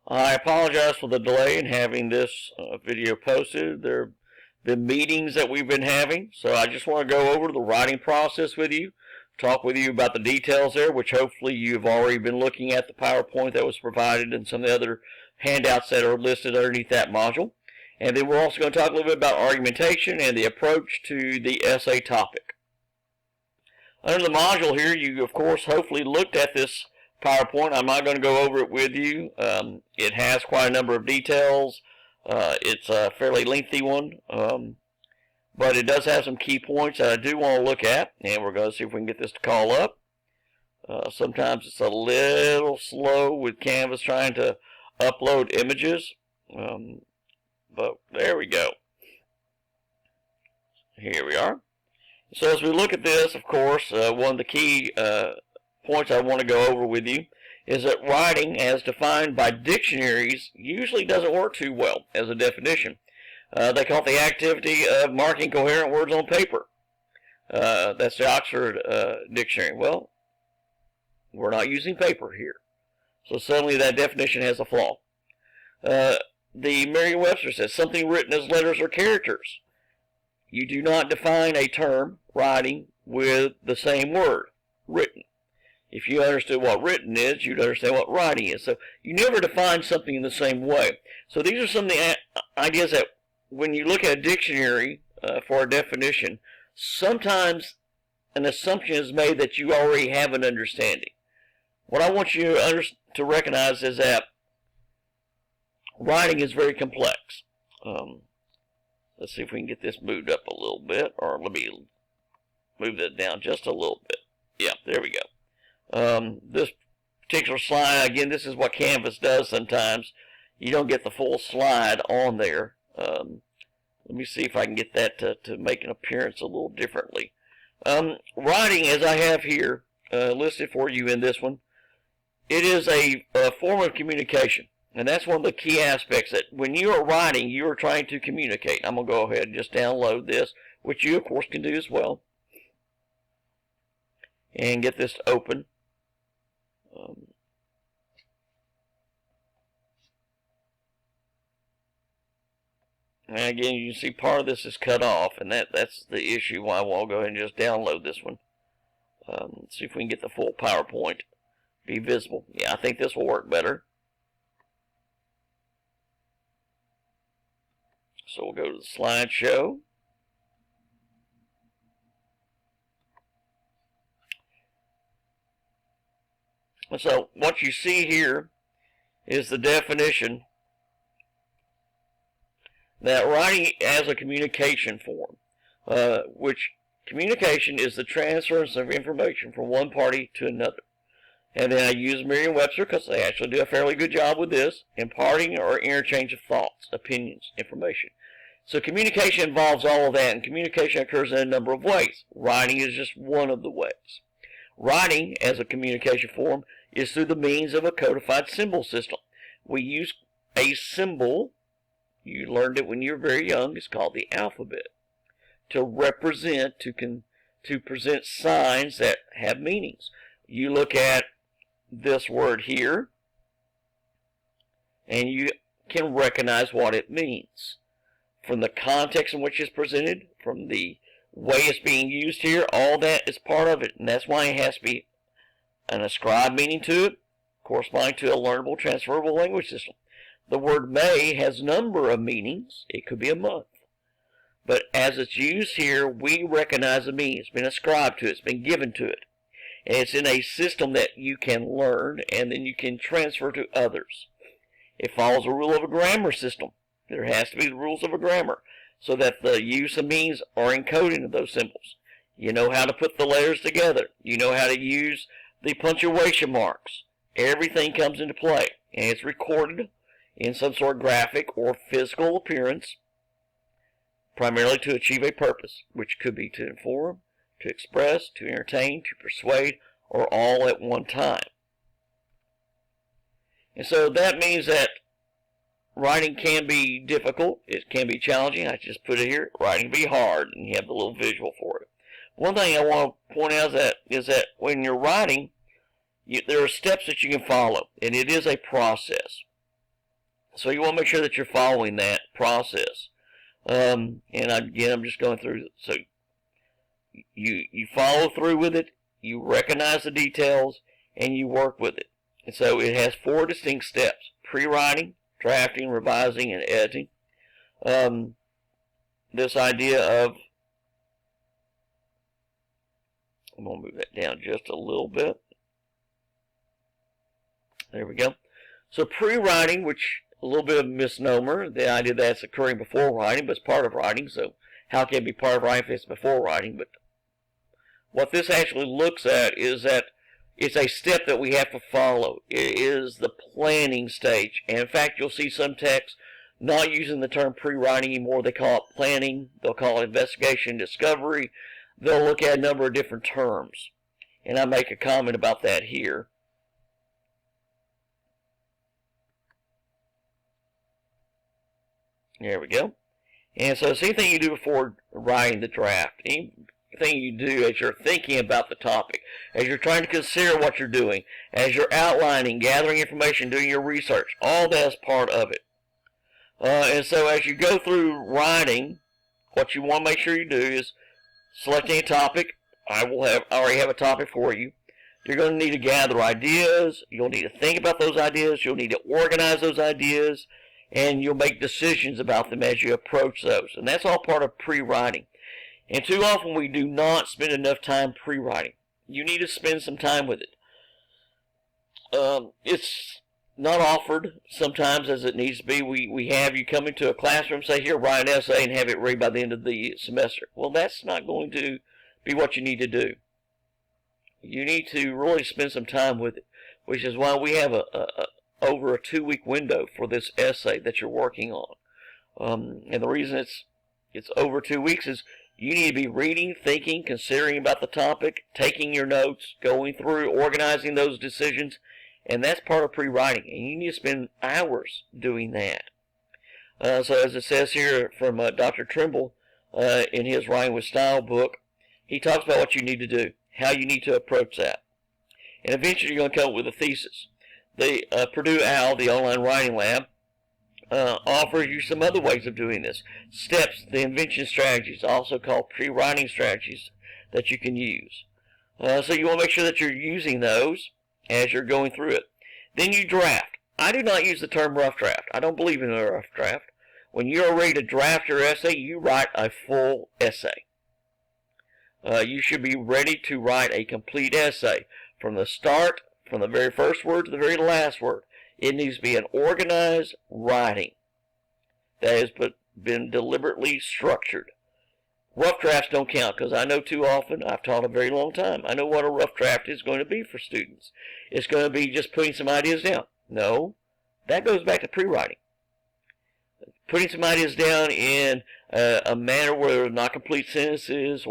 I apologize for the delay in having this video posted. There have been meetings that we've been having, so I just want to go over the writing process with you, talk with you about the details there, which hopefully you've already been looking at the PowerPoint that was provided and some of the other handouts that are listed underneath that module. And then we're also going to talk a little bit about argumentation and the approach to the essay topic. Under the module here, you of course hopefully looked at this PowerPoint. I'm not going to go over it with you. It has quite a number of details. It's a fairly lengthy one, but it does have some key points that I do want to look at, and we're going to see if we can get this to call up. Sometimes it's a little slow with Canvas trying to upload images, but there we go. Here we are. So as we look at this, of course, one of the key points I want to go over with you is that writing as defined by dictionaries usually doesn't work too well as a definition. They call it the activity of marking coherent words on paper. That's the Oxford Dictionary. Well, we're not using paper here, so suddenly that definition has a flaw. The Merriam-Webster says something written as letters or characters. You do not define a term, writing, with the same word, written. If you understood what written is, you'd understand what writing is. So you never define something in the same way. So these are some of the ideas that when you look at a dictionary for a definition, sometimes an assumption is made that you already have an understanding. What I want you to recognize is that writing is very complex. Let's see if we can get this moved up a little bit, or let me move that down just a little bit. Yeah, there we go. This particular slide, again, this is what Canvas does sometimes. You don't get the full slide on there. Let me see if I can get that to make an appearance a little differently. Writing, as I have here listed for you in this one, it is a form of communication. And that's one of the key aspects, that when you are writing, you are trying to communicate. I'm going to go ahead and just download this, which you, of course, can do as well. And get this to open. And again, you can see part of this is cut off, and that's the issue why we'll go ahead and just download this one. Let's see if we can get the full PowerPoint be visible. Yeah, I think this will work better. So we'll go to the slideshow. So what you see here is the definition that writing as a communication form, which communication is the transference of information from one party to another. And then I use Merriam-Webster because they actually do a fairly good job with this, imparting or interchange of thoughts, opinions, information. So communication involves all of that, and communication occurs in a number of ways. Writing is just one of the ways. Writing as a communication form is through the means of a codified symbol system. We use a symbol, you learned it when you were very young, it's called the alphabet, to represent, to present signs that have meanings. You look at this word here, and you can recognize what it means. From the context in which it's presented, from the way it's being used here, all that is part of it, and that's why it has to be an ascribed meaning to it, corresponding to a learnable, transferable language system. The word may has a number of meanings. It could be a month. But as it's used here, we recognize the meaning. It's been ascribed to it. It's been given to it. And it's in a system that you can learn, and then you can transfer to others. It follows a rule of a grammar system. There has to be the rules of a grammar, so that the use of means are encoded into those symbols. You know how to put the letters together. You know how to use the punctuation marks. Everything comes into play, and it's recorded in some sort of graphic or physical appearance, primarily to achieve a purpose, which could be to inform, to express, to entertain, to persuade, or all at one time. And so that means that writing can be difficult. It can be challenging. I just put it here. Writing can be hard, and you have the little visual for it. One thing I want to point out is that when you're writing, there are steps that you can follow, and it is a process. So you want to make sure that you're following that process. And again, I'm just going through. So you follow through with it, you recognize the details, and you work with it. And so it has 4 distinct steps: pre-writing, drafting, revising, and editing. This idea of, I'm going to move that down just a little bit. There we go. So pre-writing, which a little bit of a misnomer, the idea that's occurring before writing, but it's part of writing. So how can it be part of writing if it's before writing? But what this actually looks at is that it's a step that we have to follow. It is the planning stage. And in fact, you'll see some texts not using the term pre-writing anymore. They call it planning. They'll call it investigation, discovery. They'll look at a number of different terms. And I make a comment about that here. There we go. And so it's anything you do before writing the draft. Anything you do as you're thinking about the topic, as you're trying to consider what you're doing, as you're outlining, gathering information, doing your research. All that's part of it. And so as you go through writing, what you want to make sure you do is selecting a topic. I already have a topic for you. You're going to need to gather ideas. You'll need to think about those ideas. You'll need to organize those ideas. And you'll make decisions about them as you approach those. And that's all part of pre-writing. And too often we do not spend enough time pre-writing. You need to spend some time with it. It's not offered sometimes as it needs to be. We have you come into a classroom, say, here, write an essay, and have it read by the end of the semester. Well, that's not going to be what you need to do. You need to really spend some time with it, which is why we have over a 2-week window for this essay that you're working on. And the reason it's over 2 weeks is you need to be reading, thinking, considering about the topic, taking your notes, going through, organizing those decisions, and that's part of pre-writing. And you need to spend hours doing that. So as it says here from Dr. Trimble in his Writing with Style book, he talks about what you need to do, how you need to approach that. And eventually you're going to come up with a thesis. The Purdue OWL, the Online Writing Lab, offers you some other ways of doing this. Steps, the invention strategies, also called pre-writing strategies that you can use. So you want to make sure that you're using those as you're going through it. Then you draft. I do not use the term rough draft. I don't believe in a rough draft. When you're ready to draft your essay, you write a full essay. You should be ready to write a complete essay from the start, from the very first word to the very last word. It needs to be an organized writing that has been deliberately structured. Rough drafts don't count because I know too often, I've taught a very long time, I know what a rough draft is going to be for students. It's going to be just putting some ideas down. No, that goes back to pre-writing. Putting some ideas down in a manner where they're not complete sentences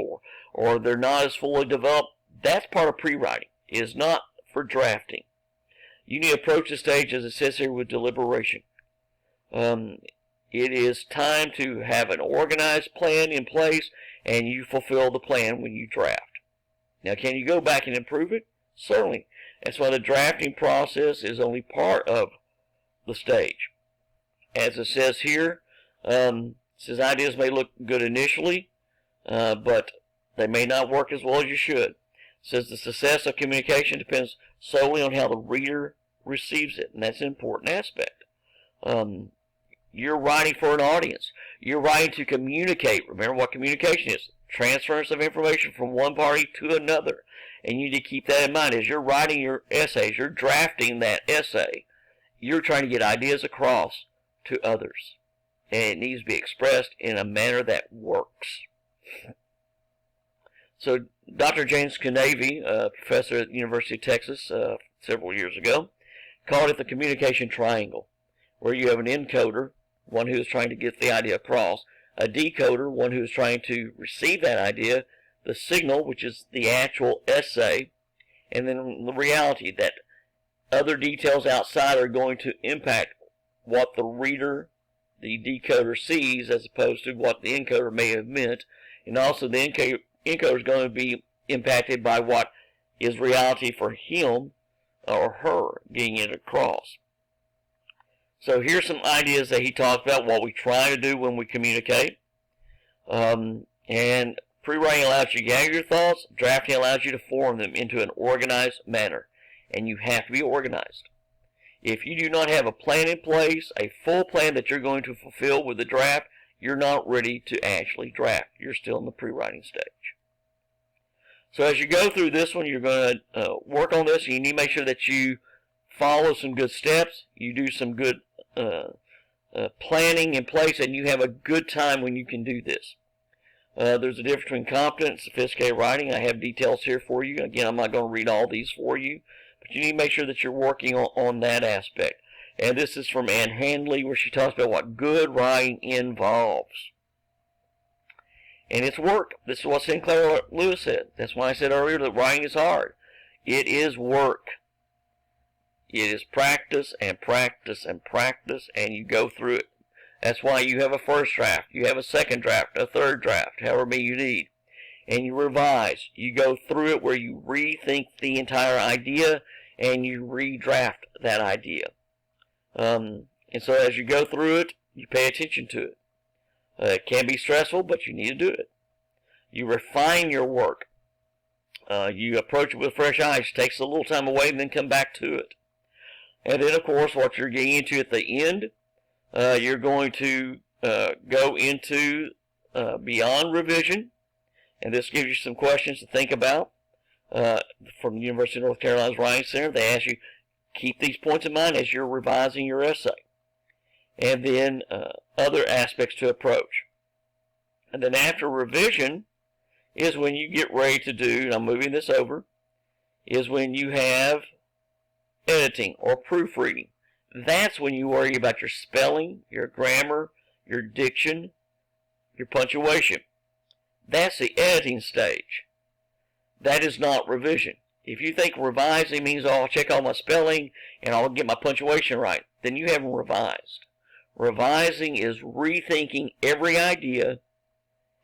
or they're not as fully developed, that's part of pre-writing. It is not for drafting. You need to approach the stage, as it says here, with deliberation. It is time to have an organized plan in place, and you fulfill the plan when you draft. Now, can you go back and improve it? Certainly. That's why the drafting process is only part of the stage. As it says here, it says ideas may look good initially, but they may not work as well as you should. It says the success of communication depends solely on how the reader receives it, and that's an important aspect. You're writing for an audience. You're writing to communicate. Remember what communication is. Transference of information from one party to another. And you need to keep that in mind. As you're writing your essays, you're drafting that essay, you're trying to get ideas across to others. And it needs to be expressed in a manner that works. So Dr. James Canavy, a professor at the University of Texas several years ago, called it the communication triangle, where you have an encoder, one who is trying to get the idea across, a decoder, one who is trying to receive that idea, the signal, which is the actual essay, and then the reality that other details outside are going to impact what the reader, the decoder, sees as opposed to what the encoder may have meant, and also the encoder is going to be impacted by what is reality for him or her getting it across. So here's some ideas that he talked about, what we try to do when we communicate. And pre-writing allows you to gather your thoughts. Drafting allows you to form them into an organized manner. And you have to be organized. If you do not have a plan in place, a full plan that you're going to fulfill with the draft, you're not ready to actually draft. You're still in the pre-writing stage. So as you go through this one, you're going to work on this. You need to make sure that you follow some good steps. You do some good planning in place, and you have a good time when you can do this. There's a difference between competent and sophisticated writing. I have details here for you. Again, I'm not going to read all these for you, but you need to make sure that you're working on that aspect. And this is from Ann Handley, where she talks about what good writing involves. And it's work. This is what Sinclair Lewis said. That's why I said earlier that writing is hard. It is work. It is practice and practice and practice, and you go through it. That's why you have a first draft, you have a second draft, a third draft, however many you need. And you revise. You go through it where you rethink the entire idea and you redraft that idea. And so as you go through it, you pay attention to it. It can be stressful, but you need to do it. You refine your work. You approach it with fresh eyes. It takes a little time away and then come back to it. And then, of course, what you're getting into at the end, you're going to go into beyond revision. And this gives you some questions to think about. From the University of North Carolina's Writing Center, they ask you, keep these points in mind as you're revising your essay. And then other aspects to approach. And then after revision is when you get ready to do, and I'm moving this over, is when you have editing or proofreading. That's when you worry about your spelling, your grammar, your diction, your punctuation. That's the editing stage. That is not revision. If you think revising means, oh, I'll check all my spelling and I'll get my punctuation right, then you haven't revised. Revising is rethinking every idea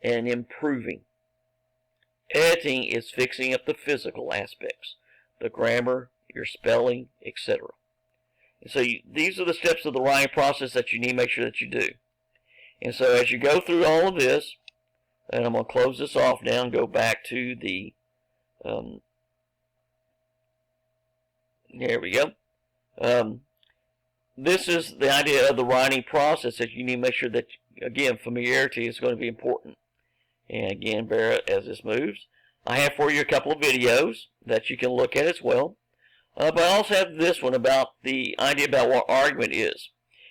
and improving. Editing is fixing up the physical aspects, the grammar, your spelling, etc. And so these are the steps of the writing process that you need to make sure that you do. And so as you go through all of this, and I'm going to close this off now and go back to the, there we go. This is the idea of the writing process that you need to make sure that, again, familiarity is going to be important. And again, bear it as this moves. I have for you a couple of videos that you can look at as well. But I also have this one about the idea about what argument is.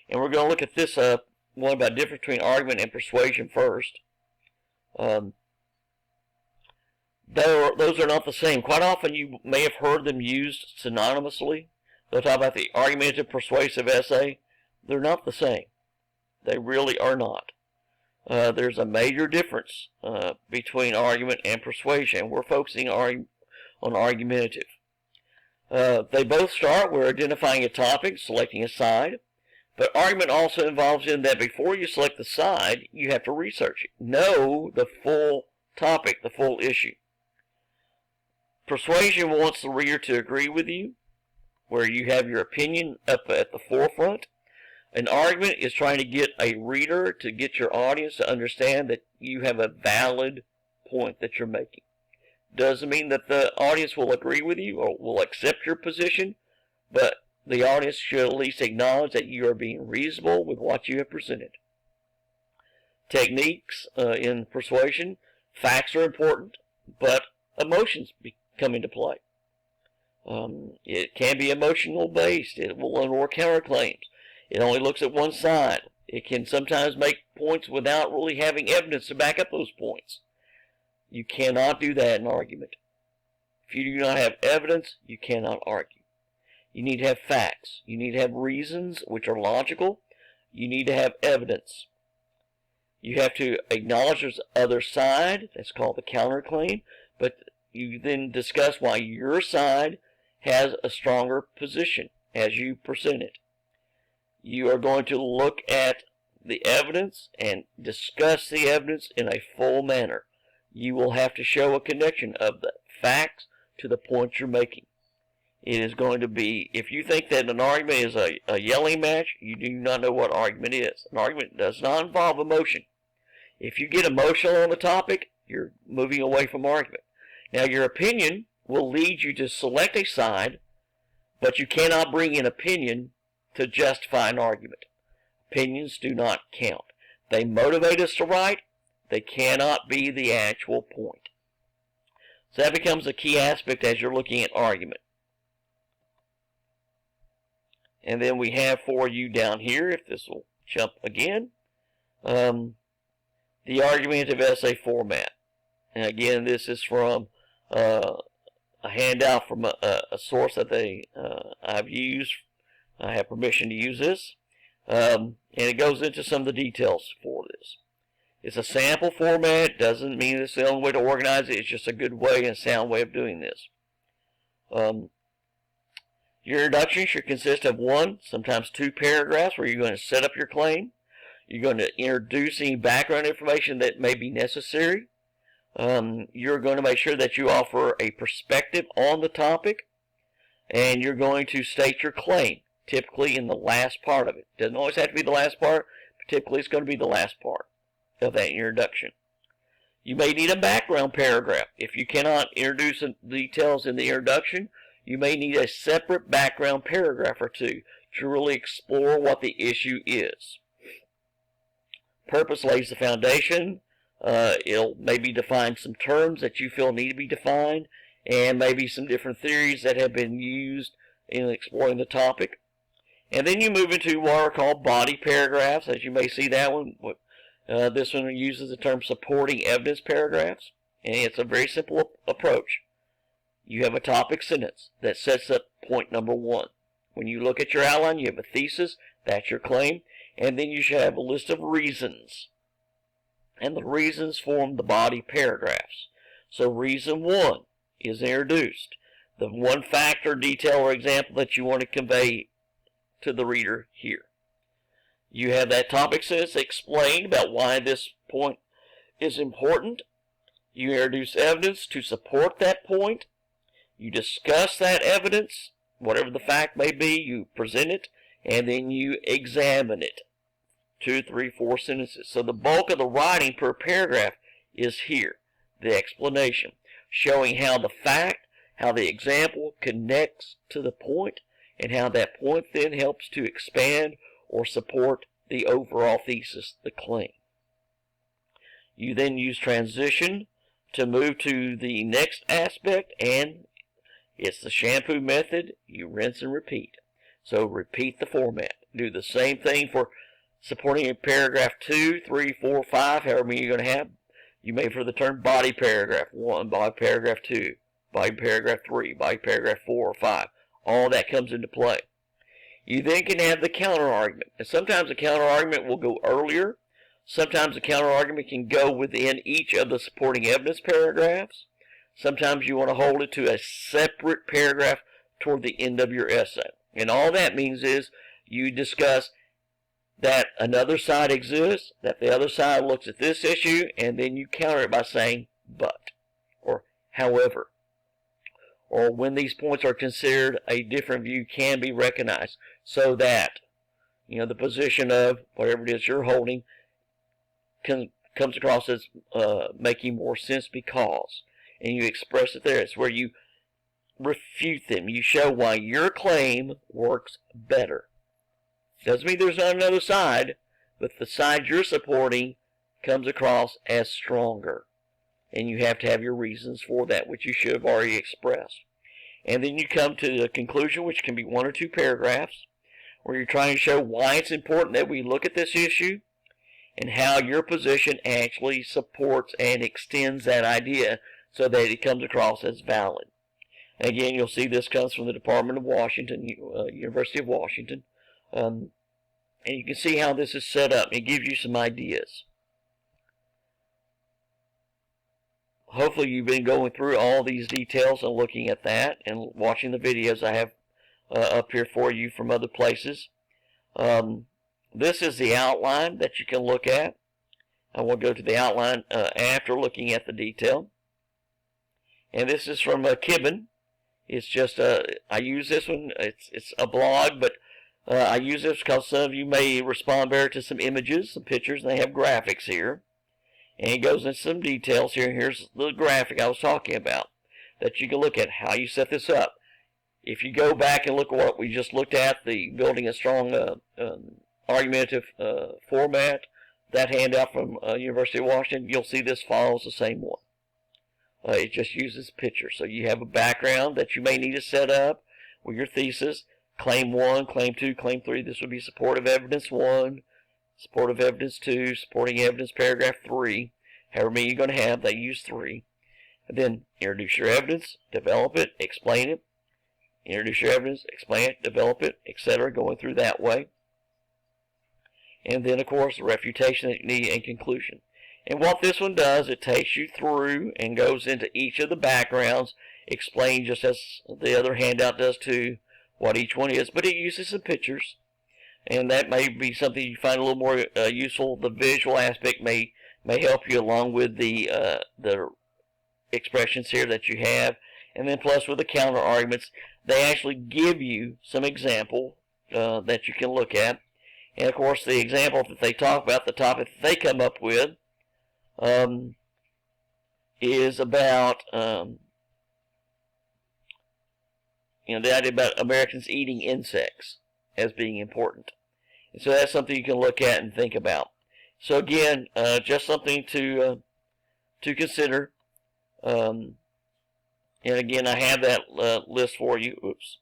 And we're going to look at this one about the difference between argument and persuasion first. Those are not the same. Quite often you may have heard them used synonymously. They'll talk about the argumentative persuasive essay. They're not the same. They really are not. There's a major difference between argument and persuasion. We're focusing on argumentative. They both start with identifying a topic, selecting a side. But argument also involves in that before you select the side, you have to research it. Know the full topic, the full issue. Persuasion wants the reader to agree with you, where you have your opinion up at the forefront. An argument is trying to get a reader, to get your audience to understand that you have a valid point that you're making. Doesn't mean that the audience will agree with you or will accept your position, but the audience should at least acknowledge that you are being reasonable with what you have presented. Techniques in persuasion, facts are important, but emotions come into play. It can be emotional based. It will ignore counterclaims. It only looks at one side. It can sometimes make points without really having evidence to back up those points. You cannot do that in argument. If you do not have evidence, you cannot argue. You need to have facts. You need to have reasons which are logical. You need to have evidence. You have to acknowledge there's the other side. That's called the counterclaim. But you then discuss why your side has a stronger position as you present it. You are going to look at the evidence and discuss the evidence in a full manner. You will have to show a connection of the facts to the point you're making. It is going to be, if you think that an argument is a yelling match, you do not know what argument is. An argument does not involve emotion. If you get emotional on the topic, you're moving away from argument. Now, your opinion will lead you to select a side, but you cannot bring in opinion to justify an argument. Opinions do not count. They motivate us to write. They cannot be the actual point. So that becomes a key aspect as you're looking at argument. And then we have for you down here, if this will jump again, the argumentative essay format. And again, this is from a handout from a source that I've used. I have permission to use this. And it goes into some of the details for this. It's a sample format. Doesn't mean it's the only way to organize it. It's just a good way and a sound way of doing this. Your introduction should consist of 1, sometimes 2 paragraphs where you're going to set up your claim. You're going to introduce any background information that may be necessary. You're going to make sure that you offer a perspective on the topic. And you're going to state your claim, typically in the last part of it. Doesn't always have to be the last part, but typically it's going to be the last part of that introduction. You may need a background paragraph. If you cannot introduce the details in the introduction, you may need a separate background paragraph or 2 to really explore what the issue is. Purpose lays the foundation. It'll maybe define some terms that you feel need to be defined, and maybe some different theories that have been used in exploring the topic. And then you move into what are called body paragraphs, as you may see that one. This one uses the term supporting evidence paragraphs, and it's a very simple approach. You have a topic sentence that sets up point number 1. When you look at your outline, you have a thesis, that's your claim, and then you should have a list of reasons. And the reasons form the body paragraphs. So reason 1 is introduced. The one factor, detail, or example that you want to convey to the reader here. You have that topic sentence explained about why this point is important. You introduce evidence to support that point. You discuss that evidence, whatever the fact may be, you present it, and then you examine it. 2, 3, 4 sentences. So the bulk of the writing per paragraph is here, the explanation, showing how the fact, how the example connects to the point, and how that point then helps to expand or support the overall thesis, the claim. You then use transition to move to the next aspect, and it's the shampoo method. You rinse and repeat. So repeat the format. Do the same thing for supporting in paragraph 2, 3, 4, 5, however many you're going to have. You may for the term body paragraph 1, body paragraph 2, body paragraph 3, body paragraph 4 or 5. All that comes into play. You then can have the counter argument. And sometimes the counter argument will go earlier. Sometimes the counter argument can go within each of the supporting evidence paragraphs. Sometimes you want to hold it to a separate paragraph toward the end of your essay. And all that means is you discuss that another side exists, that the other side looks at this issue, and then you counter it by saying but, or however, or when these points are considered, a different view can be recognized, so that, the position of whatever it is you're holding comes across as making more sense because, and you express it there. It's where you refute them. You show why your claim works better. Doesn't mean there's not another side, but the side you're supporting comes across as stronger. And you have to have your reasons for that, which you should have already expressed. And then you come to the conclusion, which can be 1 or 2 paragraphs, where you're trying to show why it's important that we look at this issue and how your position actually supports and extends that idea so that it comes across as valid. Again, you'll see this comes from the Department of Washington, University of Washington. And you can see how this is set up. It gives you some ideas. Hopefully you've been going through all these details and looking at that and watching the videos I have up here for you from other places. This is the outline that you can look at. I will go to the outline after looking at the detail. And this is from Kibben. It's just I use this one. It's a blog, but I use this because some of you may respond better to some images, some pictures, and they have graphics here. And it goes into some details here. Here's the graphic I was talking about that you can look at how you set this up. If you go back and look at what we just looked at, the building a strong argumentative format, that handout from University of Washington, you'll see this follows the same one. It just uses pictures. So you have a background that you may need to set up with your thesis. Claim 1, Claim 2, Claim 3. This would be supportive evidence 1, supportive evidence 2, supporting evidence paragraph 3. However many you're going to have, they use 3. And then introduce your evidence, develop it, explain it. Introduce your evidence, explain it, develop it, etc. Going through that way. And then, of course, the refutation that you need and conclusion. And what this one does, it takes you through and goes into each of the backgrounds, explain just as the other handout does too, what each one is. But it uses some pictures, and that may be something you find a little more useful. The visual aspect may help you along with the expressions here that you have. And then plus with the counter arguments, they actually give you some example that you can look at. And of course, the example that they talk about, the topic that they come up with, is about the idea about Americans eating insects as being important. And so that's something you can look at and think about. So again, just something to consider. And again, I have that list for you. Oops.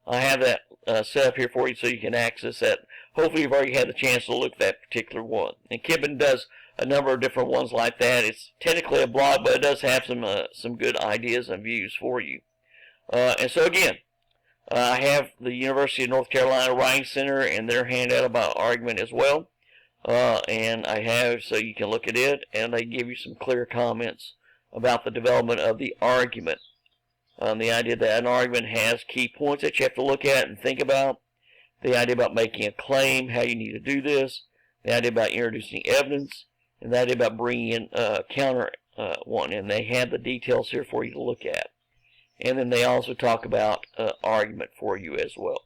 I have that set up here for you so you can access that. Hopefully you've already had the chance to look at that particular one. And Kibben does a number of different ones like that. It's technically a blog, but it does have some good ideas and views for you. And so again, I have the University of North Carolina Writing Center and their handout about argument as well. And I have, so you can look at it, and they give you some clear comments about the development of the argument. The idea that an argument has key points that you have to look at and think about. The idea about making a claim, how you need to do this. The idea about introducing evidence. And the idea about bringing in a counter one. And they have the details here for you to look at. And then they also talk about argument for you as well.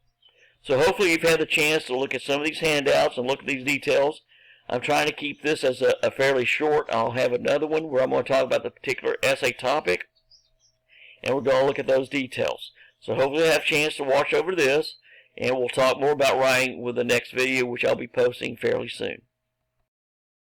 So hopefully you've had the chance to look at some of these handouts and look at these details. I'm trying to keep this as a fairly short. I'll have another one where I'm going to talk about the particular essay topic. And we're going to look at those details. So hopefully you'll have a chance to watch over this. And we'll talk more about writing with the next video, which I'll be posting fairly soon.